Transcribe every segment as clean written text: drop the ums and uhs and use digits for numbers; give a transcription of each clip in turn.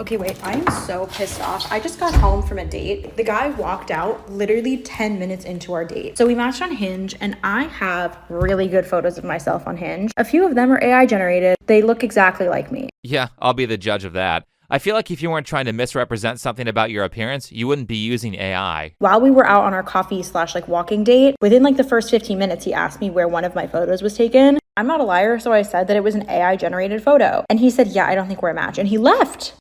Okay, wait, I'm so pissed off. I just got home from a date. The guy walked out literally 10 minutes into our date. So we matched on Hinge, and I have really good photos of myself on Hinge. A few of them are AI generated. They look exactly like me. Yeah, I'll be the judge of that. I feel like if you weren't trying to misrepresent something about your appearance, you wouldn't be using AI. While we were out on our coffee/walking date, within the first 15 minutes, he asked me where one of my photos was taken. I'm not a liar, so I said that it was an AI generated photo. And he said, yeah, I don't think we're a match. And he left.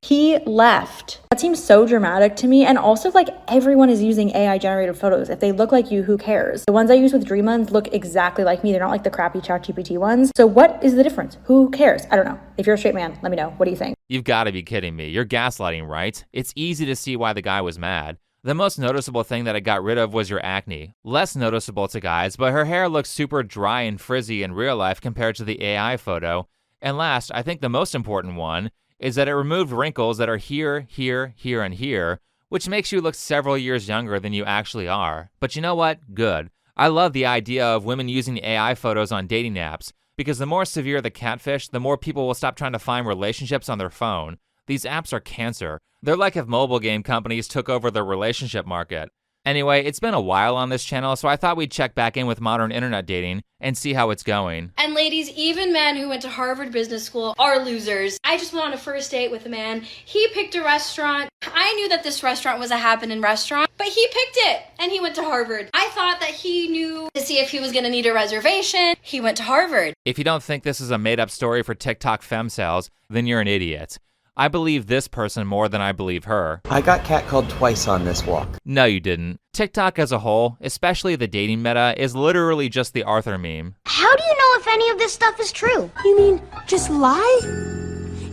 That seems so dramatic to me. And also, everyone is using AI generated photos. If they look like you, who cares? The ones I use with Dream Lens look exactly like me. They're not like the crappy ChatGPT ones. So what is the difference? Who cares? I don't know. If you're a straight man, let me know. What do you think? You've got to be kidding me. You're gaslighting, right? It's easy to see why the guy was mad. The most noticeable thing that it got rid of was your acne. Less noticeable to guys, but her hair looks super dry and frizzy in real life compared to the AI photo. And last, I think the most important one, is that it removed wrinkles that are here, here, here, and here, which makes you look several years younger than you actually are. But you know what? Good. I love the idea of women using AI photos on dating apps, because the more severe the catfish, the more people will stop trying to find relationships on their phone. These apps are cancer. They're like if mobile game companies took over the relationship market. Anyway, it's been a while on this channel, so I thought we'd check back in with modern internet dating and see how it's going. And ladies, even men who went to Harvard Business School are losers. I just went on a first date with a man. He picked a restaurant. I knew that this restaurant was a happening restaurant, but he picked it and he went to Harvard. I thought that he knew to see if he was gonna need a reservation. He went to Harvard. If you don't think this is a made-up story for TikTok femcels, then you're an idiot. I believe this person more than I believe her. I got catcalled twice on this walk. No, you didn't. TikTok as a whole, especially the dating meta, is literally just the Arthur meme. How do you know if any of this stuff is true? You mean, just lie?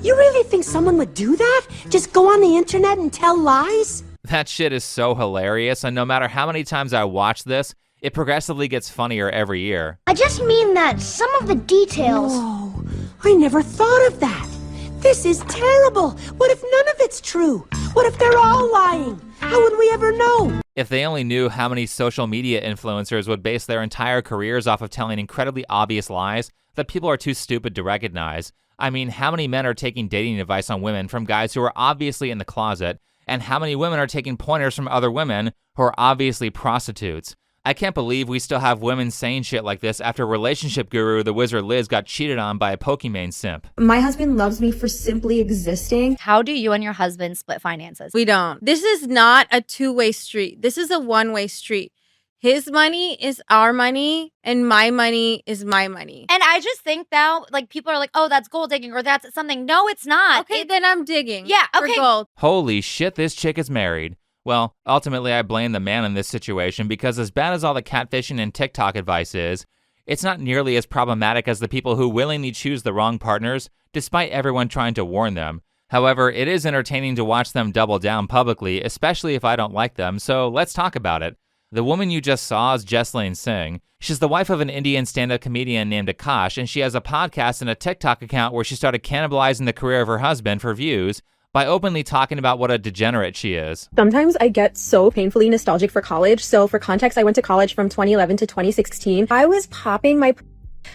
You really think someone would do that? Just go on the internet and tell lies? That shit is so hilarious, and no matter how many times I watch this, it progressively gets funnier every year. I just mean that some of the details... Oh, I never thought of that. This is terrible. What if none of it's true? What if they're all lying? How would we ever know? If they only knew how many social media influencers would base their entire careers off of telling incredibly obvious lies that people are too stupid to recognize. I mean, how many men are taking dating advice on women from guys who are obviously in the closet, and how many women are taking pointers from other women who are obviously prostitutes? I can't believe we still have women saying shit like this after relationship guru the Wizard Liz got cheated on by a Pokimane simp. My husband loves me for simply existing. How do you and your husband split finances? We don't. This is not a two-way street. This is a one-way street. His money is our money, and my money is my money. And I just think now, people are like, oh, that's gold digging, or that's something. No, it's not. Okay, then I'm digging. Yeah, okay. For gold. Holy shit, this chick is married. Well, ultimately, I blame the man in this situation because as bad as all the catfishing and TikTok advice is, it's not nearly as problematic as the people who willingly choose the wrong partners, despite everyone trying to warn them. However, it is entertaining to watch them double down publicly, especially if I don't like them, so let's talk about it. The woman you just saw is Jasleen Singh. She's the wife of an Indian stand-up comedian named Akaash, and she has a podcast and a TikTok account where she started cannibalizing the career of her husband for views by openly talking about what a degenerate she is. Sometimes I get so painfully nostalgic for college. So for context, I went to college from 2011 to 2016. I was popping my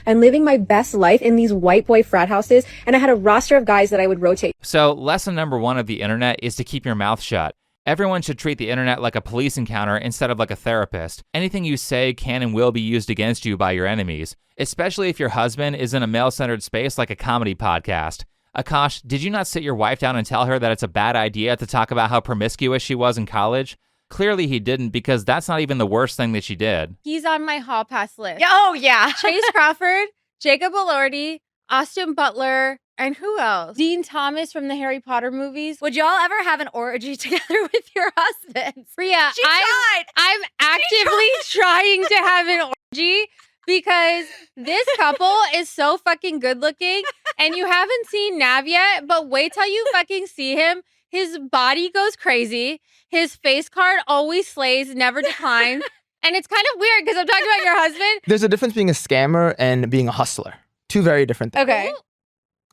and living my best life in these white boy frat houses, and I had a roster of guys that I would rotate. So lesson number one of the internet is to keep your mouth shut. Everyone should treat the internet like a police encounter instead of like a therapist. Anything you say can and will be used against you by your enemies, especially if your husband is in a male-centered space like a comedy podcast. Akaash, did you not sit your wife down and tell her that it's a bad idea to talk about how promiscuous she was in college? Clearly he didn't, because that's not even the worst thing that she did. He's on my hall pass list. Oh, yeah. Chase Crawford, Jacob Elordi, Austin Butler, and who else? Dean Thomas from the Harry Potter movies. Would y'all ever have an orgy together with your husbands? Rhea, She tried. I'm actively trying to have an orgy because this couple is so fucking good looking, and you haven't seen Nav yet, but wait till you fucking see him. His body goes crazy. His face card always slays, never declines. And it's kind of weird because I'm talking about your husband. There's a difference being a scammer and being a hustler. Two very different things. Okay.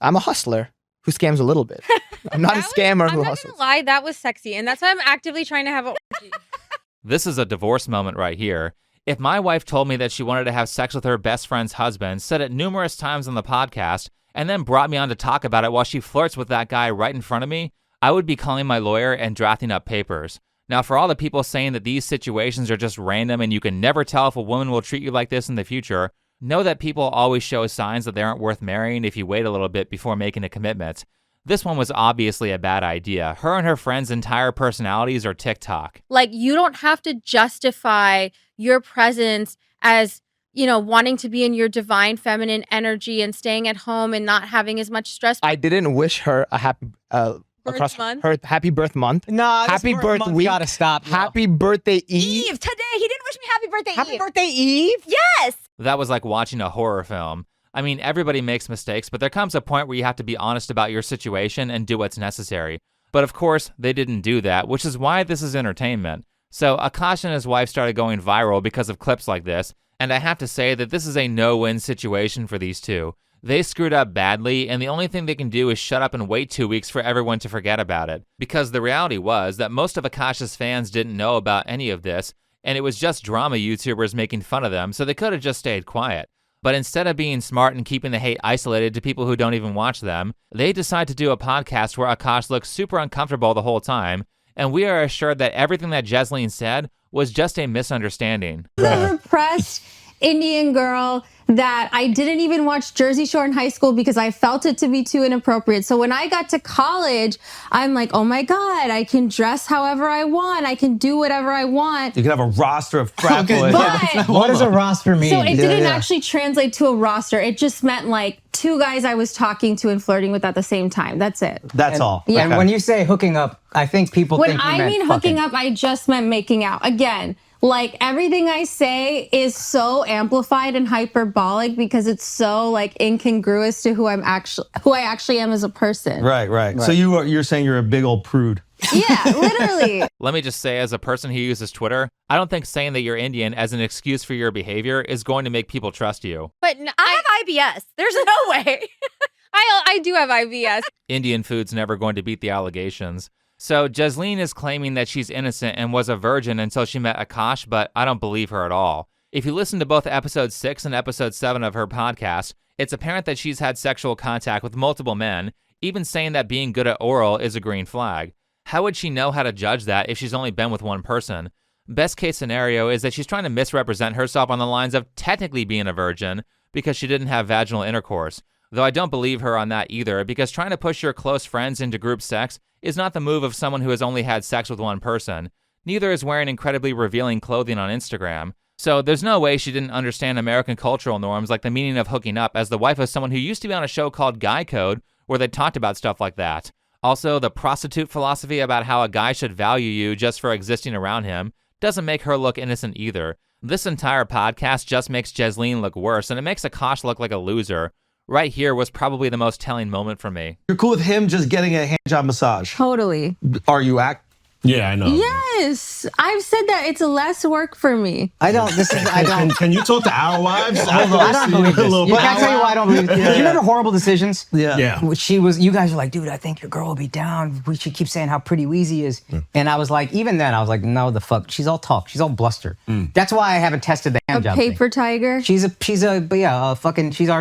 I'm a hustler who scams a little bit. I'm not a scammer who I'm not hustles. gonna lie, that was sexy. And that's why I'm actively trying to have an orgy. This is a divorce moment right here. If my wife told me that she wanted to have sex with her best friend's husband, said it numerous times on the podcast, and then brought me on to talk about it while she flirts with that guy right in front of me, I would be calling my lawyer and drafting up papers. Now, for all the people saying that these situations are just random and you can never tell if a woman will treat you like this in the future, know that people always show signs that they aren't worth marrying if you wait a little bit before making a commitment. This one was obviously a bad idea. Her and her friends' entire personalities are TikTok. Like, you don't have to justify your presence as, wanting to be in your divine feminine energy and staying at home and not having as much stress. I didn't wish her a happy month? her happy birth month. Nah, happy birth week. Gotta stop. Happy birthday Eve. Eve, today. He didn't wish me happy birthday, Happy Eve. birthday, Eve. Yes. That was like watching a horror film. I mean, everybody makes mistakes, but there comes a point where you have to be honest about your situation and do what's necessary. But of course, they didn't do that, which is why this is entertainment. So Akaash and his wife started going viral because of clips like this, and I have to say that this is a no-win situation for these two. They screwed up badly, and the only thing they can do is shut up and wait 2 weeks for everyone to forget about it. Because the reality was that most of Akaash's fans didn't know about any of this, and it was just drama YouTubers making fun of them, so they could have just stayed quiet. But instead of being smart and keeping the hate isolated to people who don't even watch them, they decide to do a podcast where Akaash looks super uncomfortable the whole time, and we are assured that everything that Jasleen said was just a misunderstanding. The repressed Indian girl that I didn't even watch Jersey Shore in high school because I felt it to be too inappropriate. So when I got to college, I'm like, oh my God, I can dress however I want. I can do whatever I want. You can have a roster of frat boys. But What does a roster mean? so it didn't actually translate to a roster. It just meant like 2 guys I was talking to and flirting with at the same time. That's it. That's all. Yeah. And when you say hooking up, I think people When think you I meant mean fucking. hooking up, I just meant making out. Again, like everything I say is so amplified and hyperbolic because it's so like incongruous to who I actually am as a person. Right. So you're saying you're a big old prude. Yeah, literally. Let me just say, as a person who uses Twitter, I don't think saying that you're Indian as an excuse for your behavior is going to make people trust you. But I have IBS. There's no way. I do have IBS. Indian food's never going to beat the allegations. So Jasleen is claiming that she's innocent and was a virgin until she met Akaash, but I don't believe her at all. If you listen to both episode 6 and episode 7 of her podcast, it's apparent that she's had sexual contact with multiple men, even saying that being good at oral is a green flag. How would she know how to judge that if she's only been with one person? Best case scenario is that she's trying to misrepresent herself on the lines of technically being a virgin because she didn't have vaginal intercourse. Though I don't believe her on that either, because trying to push your close friends into group sex is not the move of someone who has only had sex with one person. Neither is wearing incredibly revealing clothing on Instagram. So there's no way she didn't understand American cultural norms like the meaning of hooking up as the wife of someone who used to be on a show called Guy Code where they talked about stuff like that. Also, the prostitute philosophy about how a guy should value you just for existing around him doesn't make her look innocent either. This entire podcast just makes Jasleen look worse, and it makes Akaash look like a loser. Right here was probably the most telling moment for me. You're cool with him just getting a hand job massage. Totally. Are you Yeah, I know. Yes. I've said that it's less work for me. I don't. Can you talk to our wives? I don't believe this. Can I tell you why I don't believe this? You remember Horrible Decisions? Yeah. You guys were like, dude, I think your girl will be down. We should keep saying how pretty Wheezy is. And I was like, even then, I was like, no, the fuck. She's all talk. She's all bluster. That's why I haven't tested the hand A job thing. paper tiger. She's our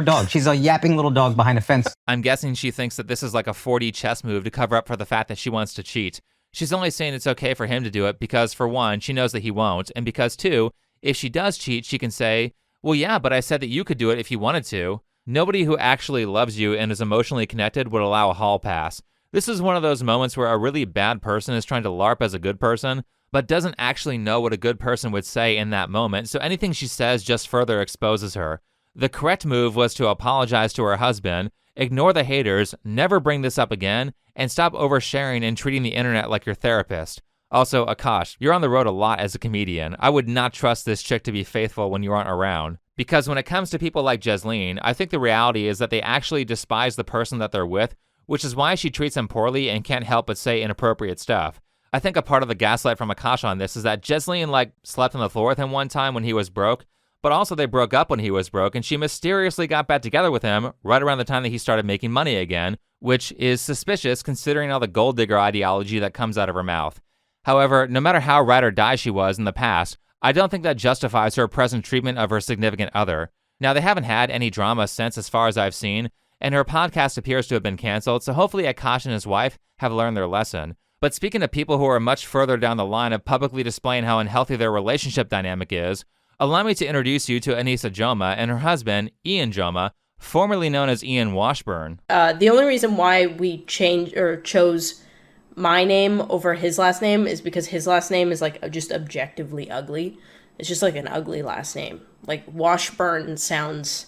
dog. She's a yapping little dog behind a fence. I'm guessing she thinks that this is like a 4D chess move to cover up for the fact that she wants to cheat. She's only saying it's okay for him to do it because, for one, she knows that he won't, and because, two, if she does cheat, she can say, well, yeah, but I said that you could do it if you wanted to. Nobody who actually loves you and is emotionally connected would allow a hall pass. This is one of those moments where a really bad person is trying to LARP as a good person, but doesn't actually know what a good person would say in that moment, so anything she says just further exposes her. The correct move was to apologize to her husband, ignore the haters, never bring this up again, and stop oversharing and treating the internet like your therapist. Also, Akaash, you're on the road a lot as a comedian. I would not trust this chick to be faithful when you aren't around. Because when it comes to people like Jasleen, I think the reality is that they actually despise the person that they're with, which is why she treats them poorly and can't help but say inappropriate stuff. I think a part of the gaslight from Akaash on this is that Jasleen, slept on the floor with him one time when he was broke, but also they broke up when he was broke, and she mysteriously got back together with him right around the time that he started making money again, which is suspicious considering all the gold digger ideology that comes out of her mouth. However, no matter how ride or die she was in the past, I don't think that justifies her present treatment of her significant other. Now, they haven't had any drama since as far as I've seen, and her podcast appears to have been canceled, so hopefully Akaash and his wife have learned their lesson. But speaking of people who are much further down the line of publicly displaying how unhealthy their relationship dynamic is, allow me to introduce you to Anissa Johma and her husband, Ian Johma, formerly known as Ian Washburn. The only reason why we chose my name over his last name is because his last name is like just objectively ugly. It's just like an ugly last name. Like Washburn sounds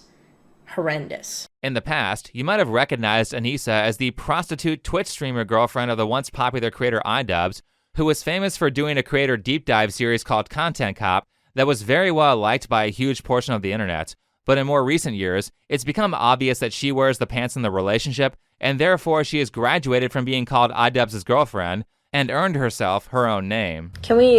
horrendous. In the past, you might have recognized Anissa as the prostitute Twitch streamer girlfriend of the once popular creator Idubbbz, who was famous for doing a creator deep dive series called Content Cop that was very well liked by a huge portion of the internet. But in more recent years, it's become obvious that she wears the pants in the relationship, and therefore she has graduated from being called Idubbbz's girlfriend and earned herself her own name. Can we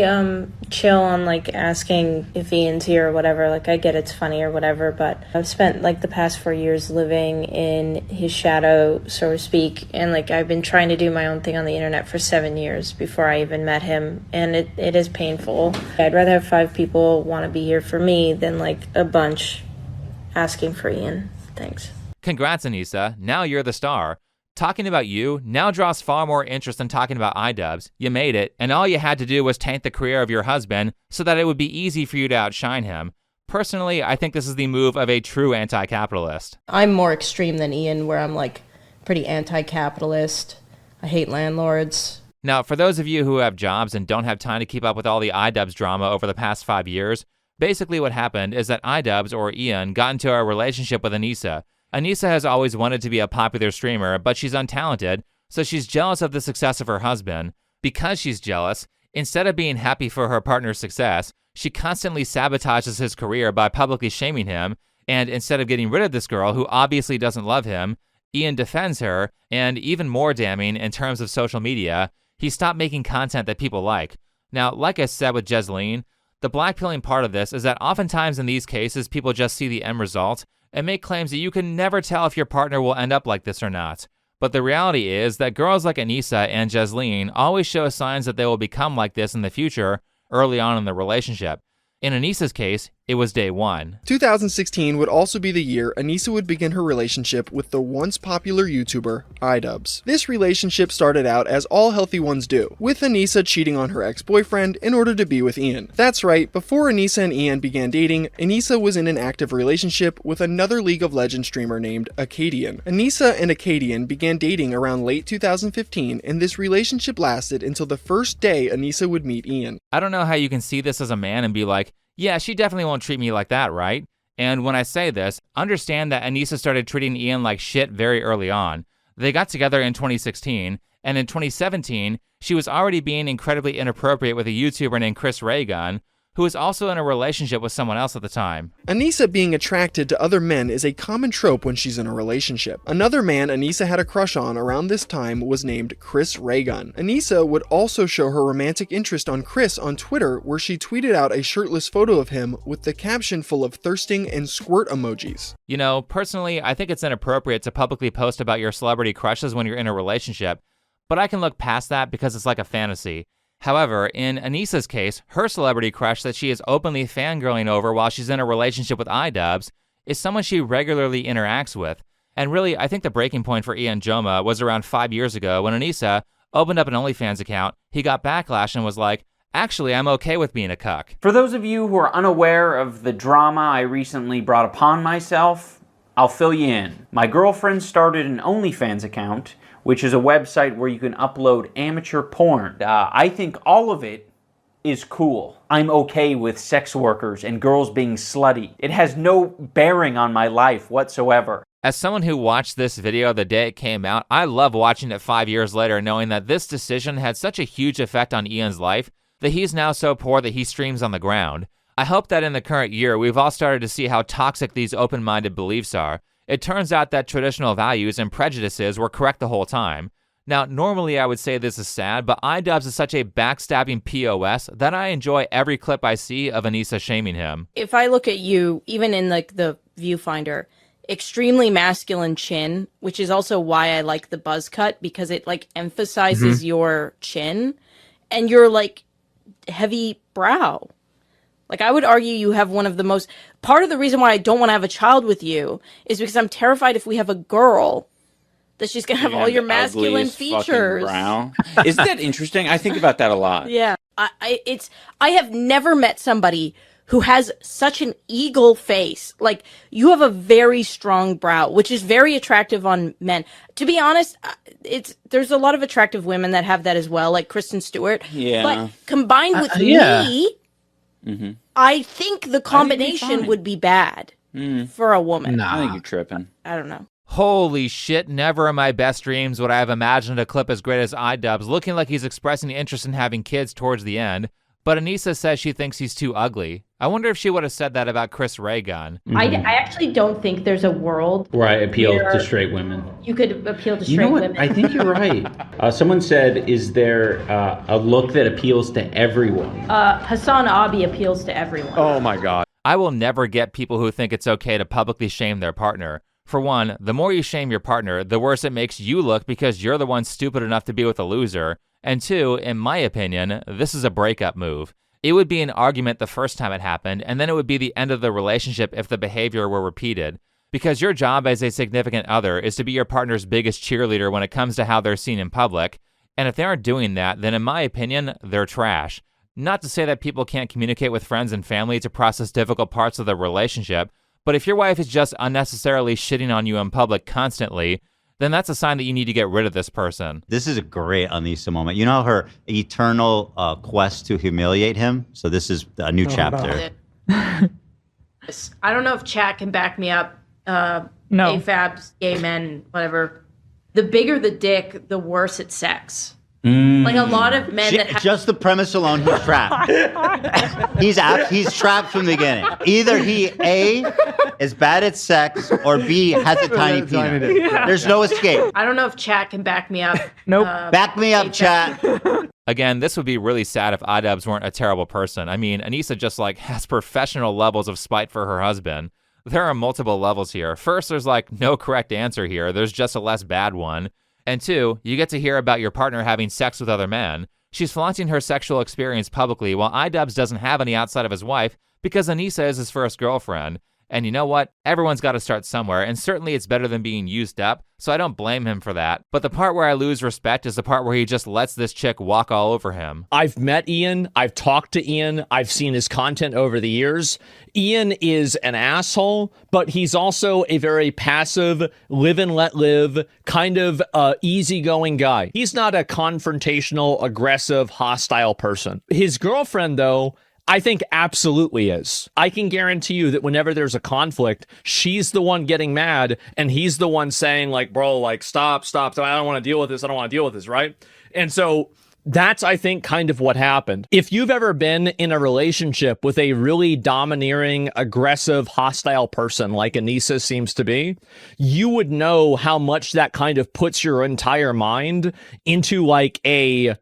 chill on like asking if Ian's here or whatever? Like I get it's funny or whatever, but I've spent like the past 4 years living in his shadow, so to speak, and like I've been trying to do my own thing on the internet for 7 years before I even met him, and it is painful. I'd rather have 5 people want to be here for me than like a bunch asking for Ian. Thanks. Congrats, Anissa. Now you're the star. Talking about you now draws far more interest than talking about Idubbbz. You made it, and all you had to do was taint the career of your husband so that it would be easy for you to outshine him. Personally, I think this is the move of a true anti-capitalist. I'm more extreme than Ian, where I'm like pretty anti-capitalist. I hate landlords. Now, for those of you who have jobs and don't have time to keep up with all the Idubbbz drama over the past 5 years, basically what happened is that Idubbbz, or Ian, got into a relationship with Anissa. Anissa has always wanted to be a popular streamer, but she's untalented, so she's jealous of the success of her husband. Because she's jealous, instead of being happy for her partner's success, she constantly sabotages his career by publicly shaming him, and instead of getting rid of this girl who obviously doesn't love him, Ian defends her, and even more damning in terms of social media, he stopped making content that people like. Now, like I said with Jasleen, the blackpilling part of this is that oftentimes in these cases, people just see the end result and make claims that you can never tell if your partner will end up like this or not. But the reality is that girls like Anissa and Jasleen always show signs that they will become like this in the future early on in the relationship. In Anissa's case, it was day one. 2016 would also be the year Anissa would begin her relationship with the once popular YouTuber, Idubbbz. This relationship started out as all healthy ones do, with Anissa cheating on her ex-boyfriend in order to be with Ian. That's right, before Anissa and Ian began dating, Anissa was in an active relationship with another League of Legends streamer named Acadian. Anissa and Acadian began dating around late 2015, and this relationship lasted until the first day Anissa would meet Ian. I don't know how you can see this as a man and be like, yeah, she definitely won't treat me like that, right? And when I say this, understand that Anissa started treating Ian like shit very early on. They got together in 2016, and in 2017, she was already being incredibly inappropriate with a YouTuber named Chris Raygun, who was also in a relationship with someone else at the time. Anissa being attracted to other men is a common trope when she's in a relationship. Another man Anissa had a crush on around this time was named Chris Raygun. Anissa would also show her romantic interest on Chris on Twitter, where she tweeted out a shirtless photo of him with the caption full of thirsting and squirt emojis. You know, personally, I think it's inappropriate to publicly post about your celebrity crushes when you're in a relationship, but I can look past that because it's like a fantasy. However, in Anissa's case, her celebrity crush that she is openly fangirling over while she's in a relationship with Idubbbz is someone she regularly interacts with. And really, I think the breaking point for Ian Johma was around 5 years ago when Anissa opened up an OnlyFans account. He got backlash and was like, actually, I'm okay with being a cuck. For those of you who are unaware of the drama I recently brought upon myself, I'll fill you in. My girlfriend started an OnlyFans account, which is a website where you can upload amateur porn. I think all of it is cool. I'm okay with sex workers and girls being slutty. It has no bearing on my life whatsoever. As someone who watched this video the day it came out, I love watching it 5 years later knowing that this decision had such a huge effect on Ian's life that he's now so poor that he streams on the ground. I hope that in the current year, we've all started to see how toxic these open-minded beliefs are. It turns out that traditional values and prejudices were correct the whole time. Now, normally I would say this is sad, but Idubbbz is such a backstabbing POS that I enjoy every clip I see of Anissa shaming him. If I look at you, even in like the viewfinder, extremely masculine chin, which is also why I like the buzz cut, because it like emphasizes your chin, and your like heavy brow. Like, I would argue you have one of the most... Part of the reason why I don't want to have a child with you is because I'm terrified if we have a girl that she's going to have all your masculine features. Isn't that interesting? I think about that a lot. Yeah. I have never met somebody who has such an eagle face. Like, you have a very strong brow, which is very attractive on men. To be honest, there's a lot of attractive women that have that as well, like Kristen Stewart. Yeah. But combined with yeah. me, I think the combination would be bad for a woman. I think you're tripping. I don't know. Holy shit, never in my best dreams would I have imagined a clip as great as Idubbbz looking like he's expressing interest in having kids towards the end. But Anissa says she thinks he's too ugly. I wonder if she would have said that about Chris Ray Gunn. I actually don't think there's a world Where I appeal where to straight women. you could appeal to straight You know what? women. I think you're right. Someone said, is there a look that appeals to everyone? Hassan Abi appeals to everyone. Oh my God. I will never get people who think it's okay to publicly shame their partner. For one, the more you shame your partner, the worse it makes you look because you're the one stupid enough to be with a loser. And two, in my opinion, this is a breakup move. It would be an argument the first time it happened, and then it would be the end of the relationship if the behavior were repeated. Because your job as a significant other is to be your partner's biggest cheerleader when it comes to how they're seen in public. And if they aren't doing that, then in my opinion, they're trash. Not to say that people can't communicate with friends and family to process difficult parts of the relationship, but if your wife is just unnecessarily shitting on you in public constantly, then that's a sign that you need to get rid of this person. This is a great Anissa moment. You know her eternal quest to humiliate him? So this is a new chapter. I don't know if chat can back me up. No. AFABs, gay men, whatever. The bigger the dick, the worse it's sex. Like a lot of men that have... Just the premise alone, he's trapped. He's trapped from the beginning. Either he, A, is bad at sex, or B, has a tiny penis. Yeah. There's no escape. I don't know if chat can back me up. Nope. Back me up, chat. Again, this would be really sad if Idubbbz weren't a terrible person. I mean, Anissa just has professional levels of spite for her husband. There are multiple levels here. First, there's no correct answer here. There's just a less bad one. And two, you get to hear about your partner having sex with other men. She's flaunting her sexual experience publicly while Idubbbz doesn't have any outside of his wife because Anissa is his first girlfriend. And you know what? Everyone's got to start somewhere, and certainly it's better than being used up, so I don't blame him for that. But the part where I lose respect is the part where he just lets this chick walk all over him. I've met Ian. I've talked to Ian. I've seen his content over the years. Ian is an asshole, but he's also a very passive, live and let live, kind of easygoing guy. He's not a confrontational, aggressive, hostile person. His girlfriend, though, I think absolutely is. I can guarantee you that whenever there's a conflict, she's the one getting mad and he's the one saying bro, stop, I don't want to deal with this, right? And so that's, I think, kind of what happened. If you've ever been in a relationship with a really domineering, aggressive, hostile person like Anissa seems to be, you would know how much that kind of puts your entire mind into a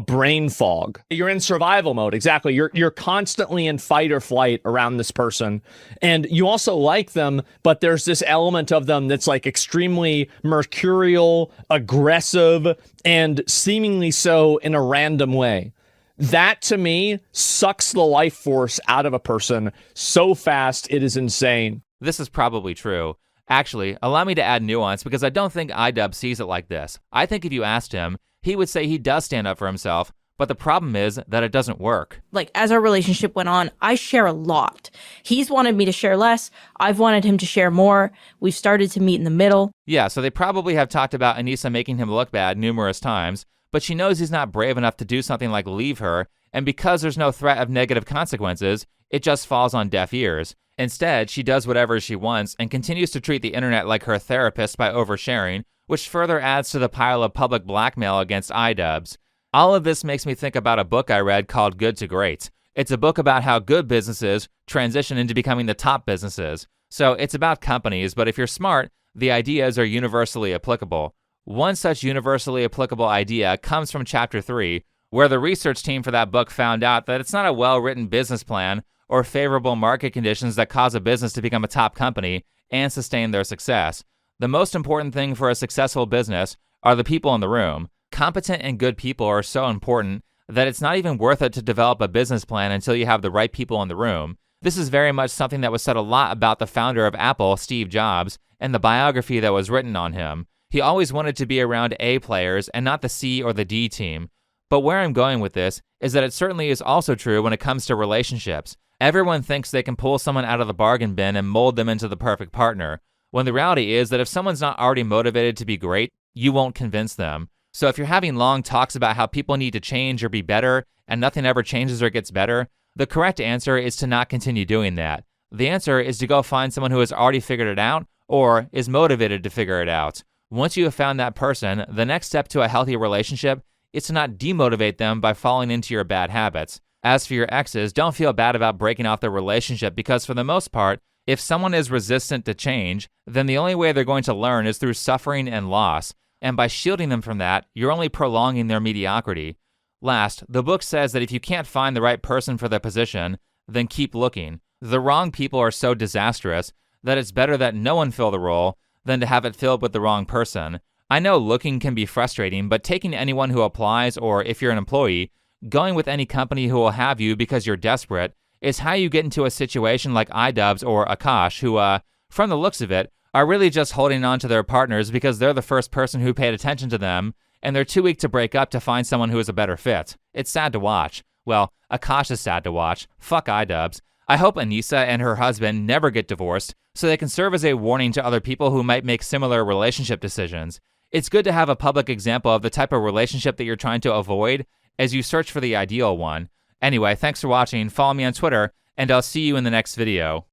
brain fog. You're in survival mode. Exactly. You're constantly in fight or flight around this person. And you also like them, but there's this element of them that's extremely mercurial, aggressive, and seemingly so in a random way. That, to me, sucks the life force out of a person so fast it is insane. This is probably true. Actually, allow me to add nuance because I don't think Idubbbz sees it like this. I think if you asked him, he would say he does stand up for himself, but the problem is that it doesn't work. As our relationship went on, I share a lot. He's wanted me to share less. I've wanted him to share more. We've started to meet in the middle. Yeah, so they probably have talked about Anissa making him look bad numerous times, but she knows he's not brave enough to do something like leave her, and because there's no threat of negative consequences, it just falls on deaf ears. Instead, she does whatever she wants and continues to treat the internet like her therapist by oversharing, which further adds to the pile of public blackmail against Idubbbz. All of this makes me think about a book I read called Good to Great. It's a book about how good businesses transition into becoming the top businesses. So it's about companies, but if you're smart, the ideas are universally applicable. One such universally applicable idea comes from Chapter 3, where the research team for that book found out that it's not a well-written business plan or favorable market conditions that cause a business to become a top company and sustain their success. The most important thing for a successful business are the people in the room. Competent and good people are so important that it's not even worth it to develop a business plan until you have the right people in the room. This is very much something that was said a lot about the founder of Apple, Steve Jobs, and the biography that was written on him. He always wanted to be around A players and not the C or the D team. But where I'm going with this is that it certainly is also true when it comes to relationships. Everyone thinks they can pull someone out of the bargain bin and mold them into the perfect partner, when the reality is that if someone's not already motivated to be great, you won't convince them. So if you're having long talks about how people need to change or be better, and nothing ever changes or gets better, the correct answer is to not continue doing that. The answer is to go find someone who has already figured it out or is motivated to figure it out. Once you have found that person, the next step to a healthy relationship is to not demotivate them by falling into your bad habits. As for your exes, don't feel bad about breaking off their relationship because for the most part, if someone is resistant to change, then the only way they're going to learn is through suffering and loss. And by shielding them from that, you're only prolonging their mediocrity. Last, the book says that if you can't find the right person for the position, then keep looking. The wrong people are so disastrous that it's better that no one fill the role than to have it filled with the wrong person. I know looking can be frustrating, but taking anyone who applies, or if you're an employee, going with any company who will have you because you're desperate, is how you get into a situation like Idubbbz or Akaash, who, from the looks of it, are really just holding on to their partners because they're the first person who paid attention to them, and they're too weak to break up to find someone who is a better fit. It's sad to watch. Well, Akaash is sad to watch. Fuck Idubbbz. I hope Anissa and her husband never get divorced so they can serve as a warning to other people who might make similar relationship decisions. It's good to have a public example of the type of relationship that you're trying to avoid as you search for the ideal one. Anyway, thanks for watching, follow me on Twitter, and I'll see you in the next video.